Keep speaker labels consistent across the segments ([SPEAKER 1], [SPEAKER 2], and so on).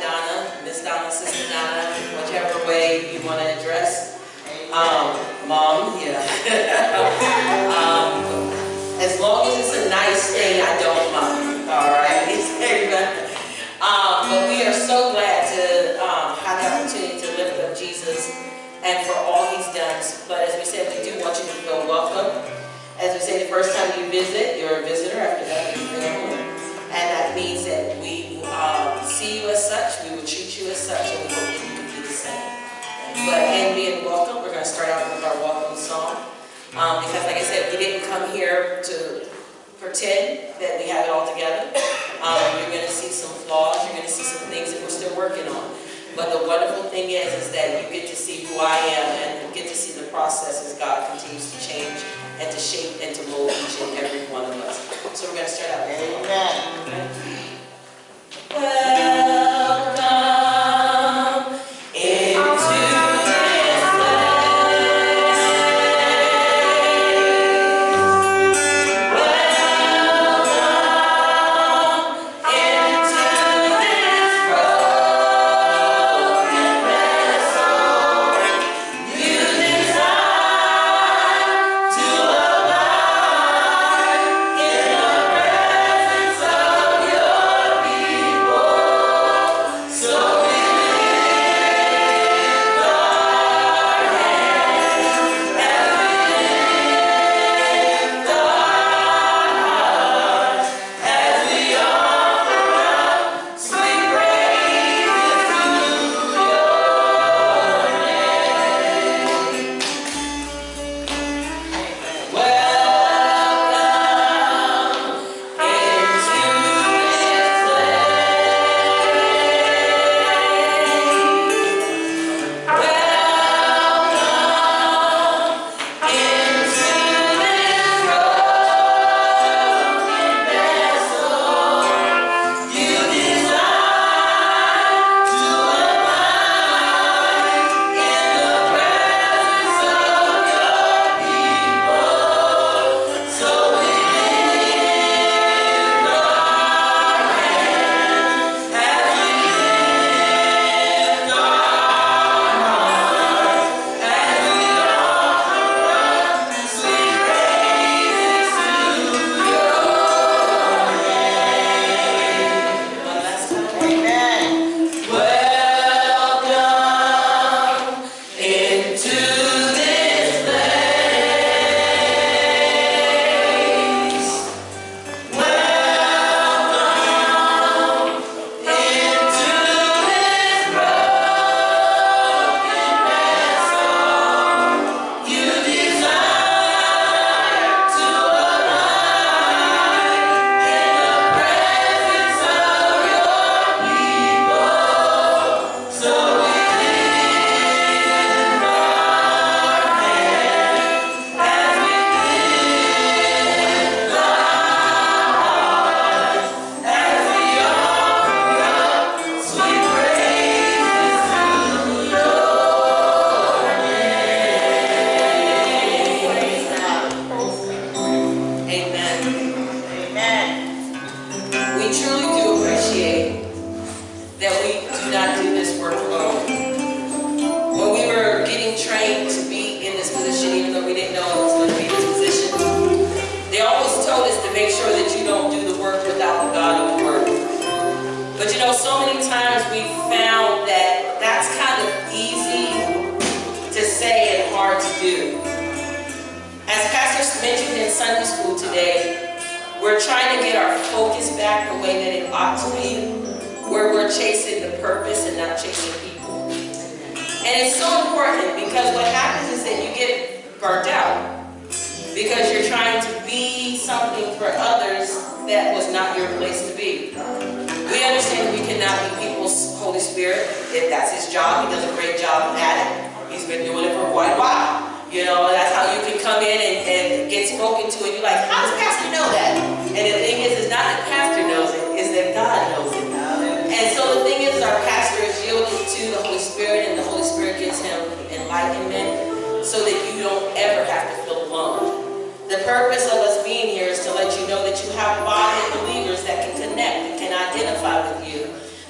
[SPEAKER 1] Donna, Miss Donna, Sister Donna, whichever way you want to address. Mom, yeah. As long as it's a nice thing, I don't mind. All right. But we are so glad to have the opportunity to lift up Jesus and for all He's done. But as we said, we do want you to feel welcome. As we say, the first time you visit, you're a visitor. After that, you're family. And that means that we see you as such, we will treat you as such, and we hope that you can do the same. But in being welcome, we're going to start out with our welcome song. Because like I said, we didn't come here to pretend that we have it all together. You're going to see some flaws, you're going to see some things that we're still working on. But the wonderful thing is that you get to see who I am and get to see the process as God continues to change and to shape and to mold each and every one of us. So we're going to start out. Amen. Welcome into this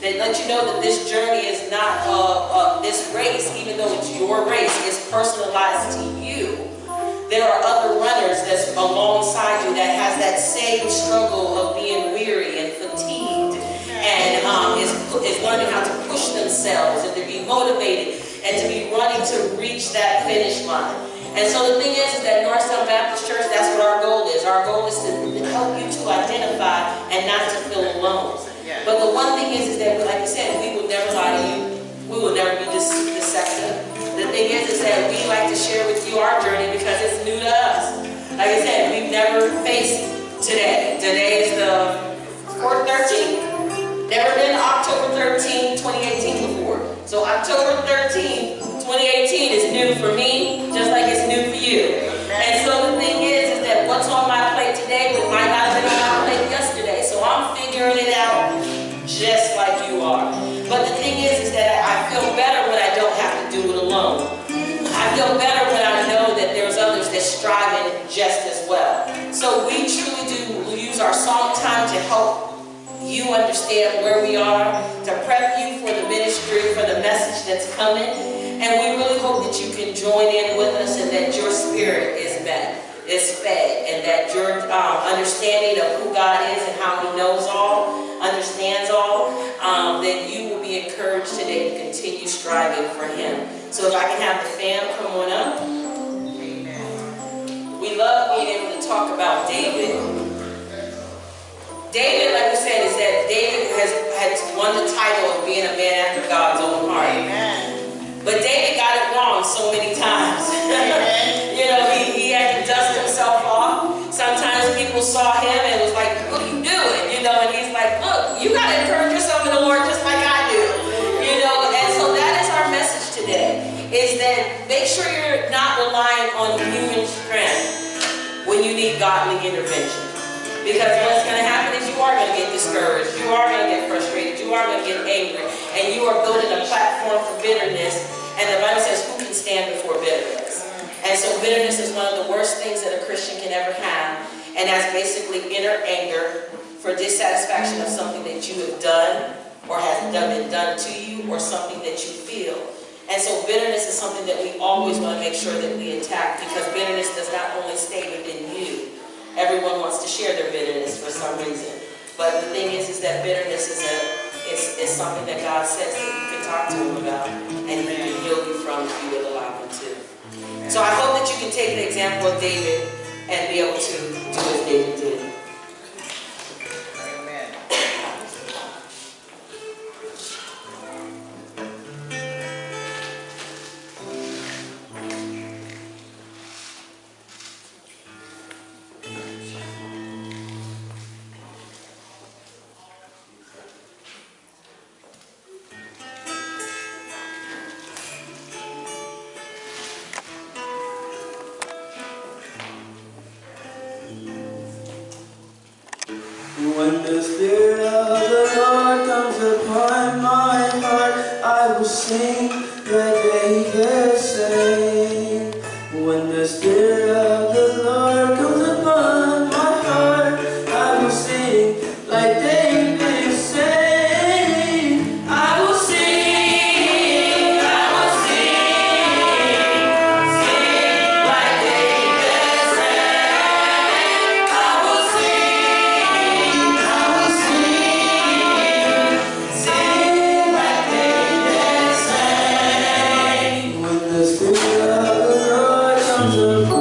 [SPEAKER 1] that let you know that this journey is not this race, even though it's your race, it's personalized to you. There are other runners that's alongside you that has that same struggle of being weary and fatigued, and is learning how to push themselves and to be motivated and to be running to reach that finish line. And so the thing is that Northtown Baptist Church, that's what our goal is. Our goal is to help you to identify and not to feel alone. But the one thing is that, like I said, we will never lie to you. We will never be deceptive. The thing is that we like to share with you our journey because it's new to us. Like I said, we've never faced today. Today is the 13th. Never been October 13, 2018 before. So October 13, 2018 is new for me, just like it's new for you. And so the thing is that what's on my plate today might not have been on my plate yesterday. So I'm figuring it out just like you are. But the thing is that I feel better when I don't have to do it alone. I feel better when I know that there's others that's striving just as well. So we truly do use our song time to help you understand where we are, to prep you for the ministry, for the message that's coming. And we really hope that you can join in with us and that your spirit is met, is fed, and that your understanding of who God is and how He knows all, understands all, that you will be encouraged today to continue striving for Him. So if I can have the fam come on up. Amen. We love being able to talk about David. David, like we said, is that David has won the title of being a man after God's own heart. Amen. But David got it wrong so many times. You know, he had to dust himself off. Sometimes people saw him and was like, what are you doing? You know, and he's like, look, you got to encourage yourself in the Lord just like I do. You know, and so that is our message today, is that make sure you're not relying on human strength when you need godly intervention. Because what's going to happen is you are going to get discouraged, you are going to get frustrated, you are going to get angry, and you are building a platform for bitterness. And the Bible says, who can stand before bitterness? And so bitterness is one of the worst things that a Christian can ever have. And that's basically inner anger for dissatisfaction of something that you have done or has been done to you, or something that you feel. And so bitterness is something that we always want to make sure that we attack, because bitterness does not only stay within you. Everyone wants to share their bitterness for some reason. But the thing is that bitterness is something that God says that you can talk to Him about, and He can heal you from if you would allow Him to. So I hope that you can take the example of David and be able to do as David did.
[SPEAKER 2] When the Spirit of the Lord comes upon my heart, I will sing that David sang. When the Spirit of the Lord comes upon my heart, I will sing like David sang. I will sing, sing like David sang. I will sing like David sang. When the Spirit of the Lord comes upon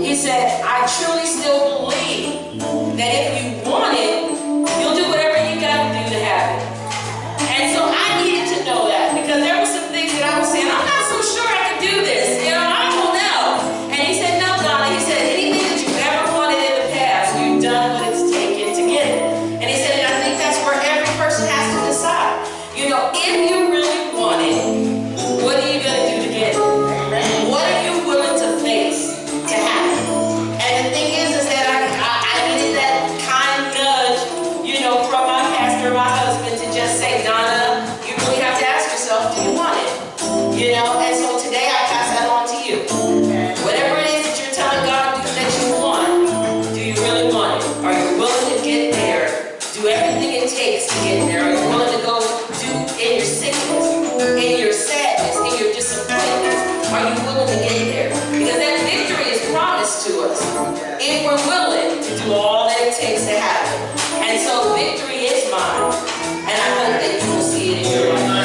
[SPEAKER 1] He said, I truly still believe that if you want it, you'll do whatever you got to do to have it. And so I needed to know that, because there were some things that I was saying, I'm not so sure I can do this. You know, I don't know. And he said, no, Donna. He said, anything that you've ever wanted in the past, you've done what it's taken to get it. And he said, and I think that's where every person has to decide. You know, if you really want it, what are you going to do to get it? What are you willing to face to have it? And the thing is that I needed that kind nudge, you know, from my pastor, my husband, to just say, Donna, you really have to ask yourself, do you want it? You know, and so today I pass that on to you. Whatever it is that you're telling God that you want, do you really want it? Are you willing to get there? Do everything it takes to get there? Are you willing to go do in your sickness, in your sadness, in your disappointments? Are you willing to get there? Because that victory is promised to us if we're willing to do all that it takes to have it. And so victory is mine. And I hope that you will see it in your life.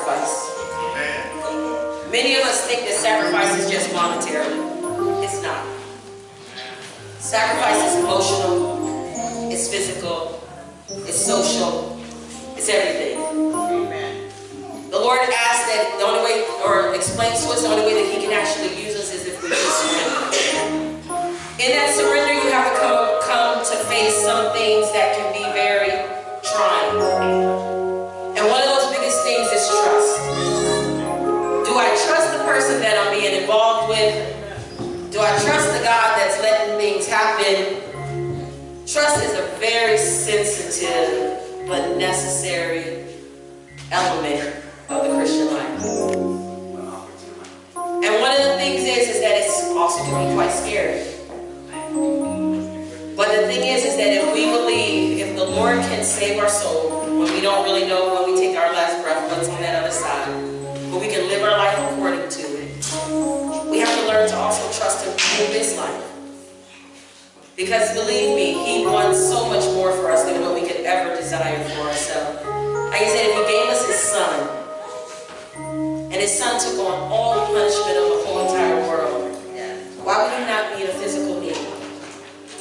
[SPEAKER 1] sacrifice. Many of us think that sacrifice is just monetary. It's not. Sacrifice is emotional, it's physical, it's social, it's everything. The Lord asks that the only way, or explains to us the only way that He can actually use us is if we just surrender. In that surrender, you have to come to face some things that can be very trying. And one of those biggest things is trust. Do I trust the person that I'm being involved with? Do I trust the God that's letting things happen? Trust is a very sensitive but necessary element of the Christian life. And one of the things is that it's also can be quite scary. But the thing is that if we believe, if the Lord can save our soul, when we don't really know when we take our last breath, what's on that other side, but we can live our life according to it, we have to learn to also trust Him in this life. Because believe me, He wants so much more for us than what we could ever desire for ourselves. Like I said, if He gave us His Son, and His Son took on all the punishment of the whole entire world, why would He not meet a physical need?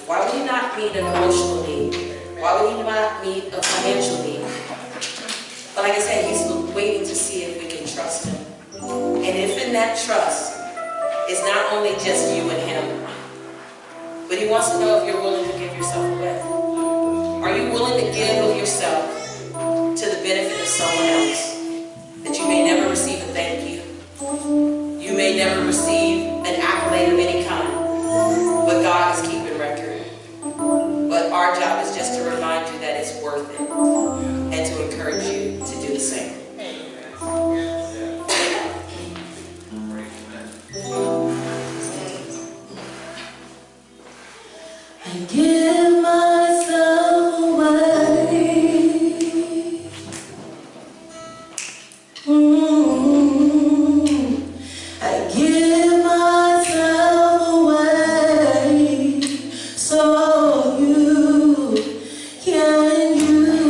[SPEAKER 1] Why would He not meet an emotional need? Why would He not meet a financial need? But like I said, He's waiting to see if we can trust Him. And if in that trust, it's not only just you and Him, but He wants to know if you're willing to give yourself away. Are you willing to give of yourself to the benefit of someone else? That you may never receive a thank you. You may never receive an accolade of any kind. But God is keeping record. But our job is just to remind you that it's worth it. And to encourage you to do the same.
[SPEAKER 2] I give myself away. I give myself away so you can use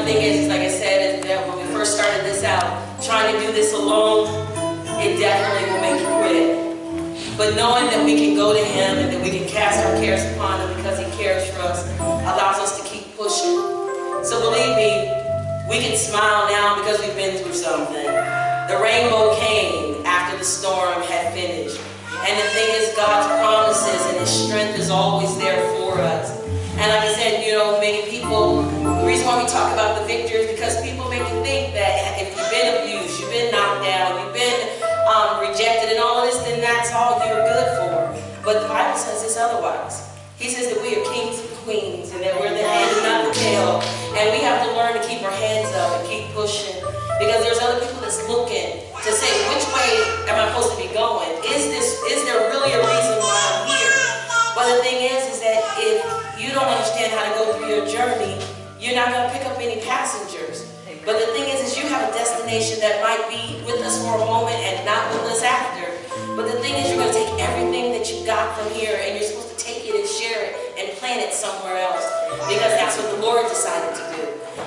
[SPEAKER 1] one thing is, like I said, is that when we first started this out, trying to do this alone, it definitely will make you quit. But knowing that we can go to Him and that we can cast our cares upon Him because He cares for us, allows us to keep pushing. So believe me, we can smile now because we've been through something. The rainbow came after the storm had finished. And the thing is, God's promises and His strength is always there for us. And like I said, you know, many people, the reason why we talk about the victory is because people make you think that if you've been abused, you've been knocked down, you've been rejected and all of this, then that's all you're good for. But the Bible says it's otherwise. He says that we are kings and queens and that we're the head and not the tail. And we have to learn to keep our heads up and keep pushing. Because there's other people that's looking to say, which way am I supposed to be going? Is there really a reason why I'm here? But the thing is that if you don't understand how to go through your journey, you're not going to pick up any passengers. But the thing is you have a destination that might be with us for a moment and not with us after. But the thing is, you're going to take everything that you got from here and you're supposed to take it and share it and plant it somewhere else. Because that's what the Lord decided to do.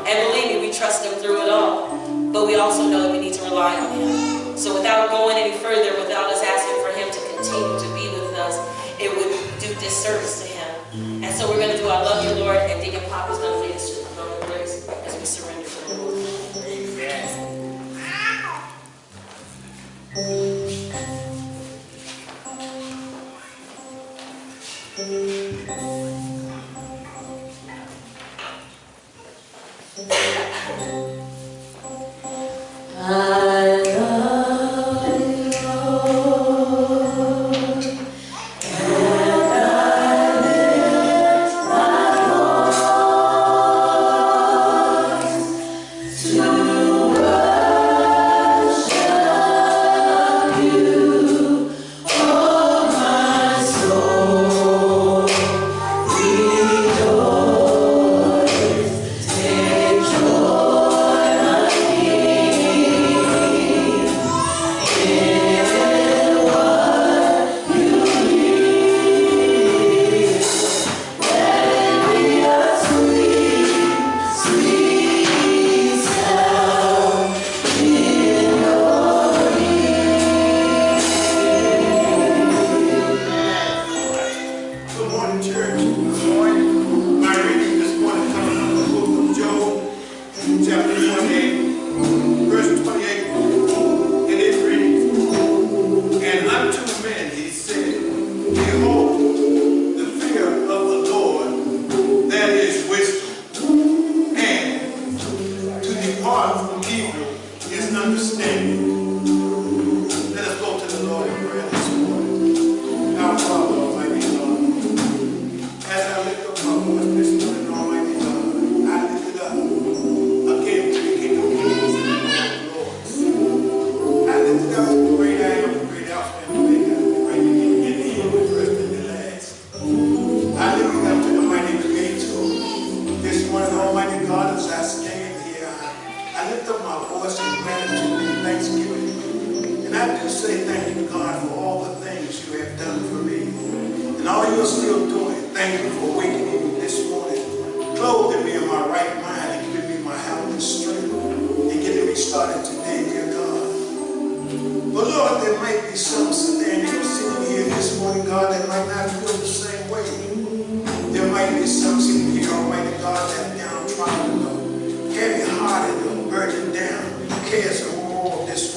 [SPEAKER 1] And believe me, we trust Him through it all. But we also know that we need to rely on Him. So without going any further, without us asking for Him to continue to be with us, it would do disservice to Him. And so we're going to do I Love You, Lord, and Deacon Papa's going to lead us to the throne of grace as we surrender to the Lord. I love you, Lord, and I lift my voice to worship you, oh my soul, rejoice, take joy, my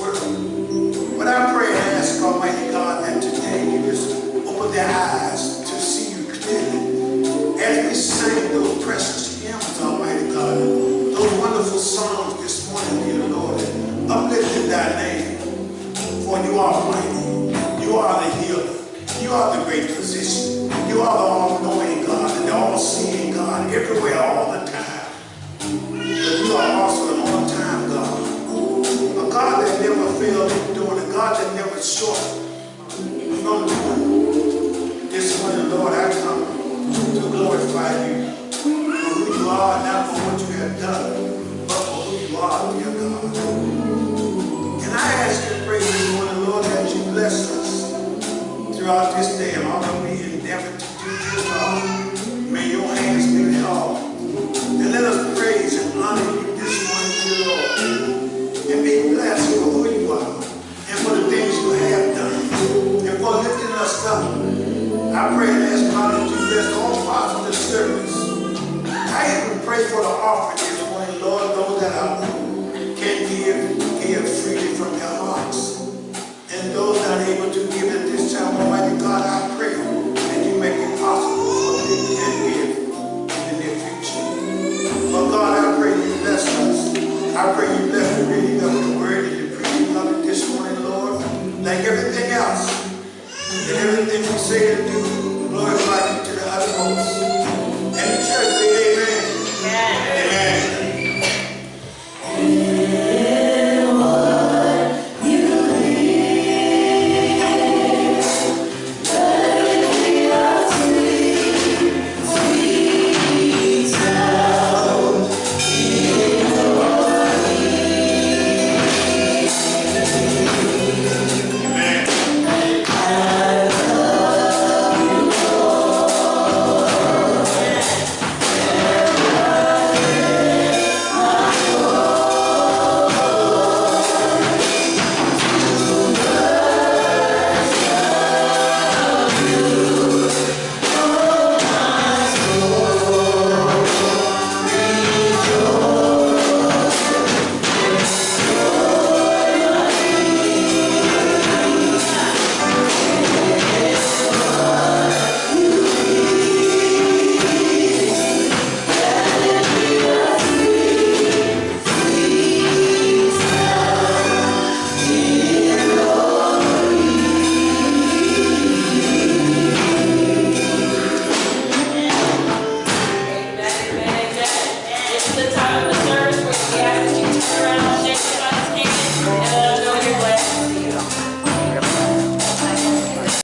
[SPEAKER 3] throughout this day, and all of me endeavor to do just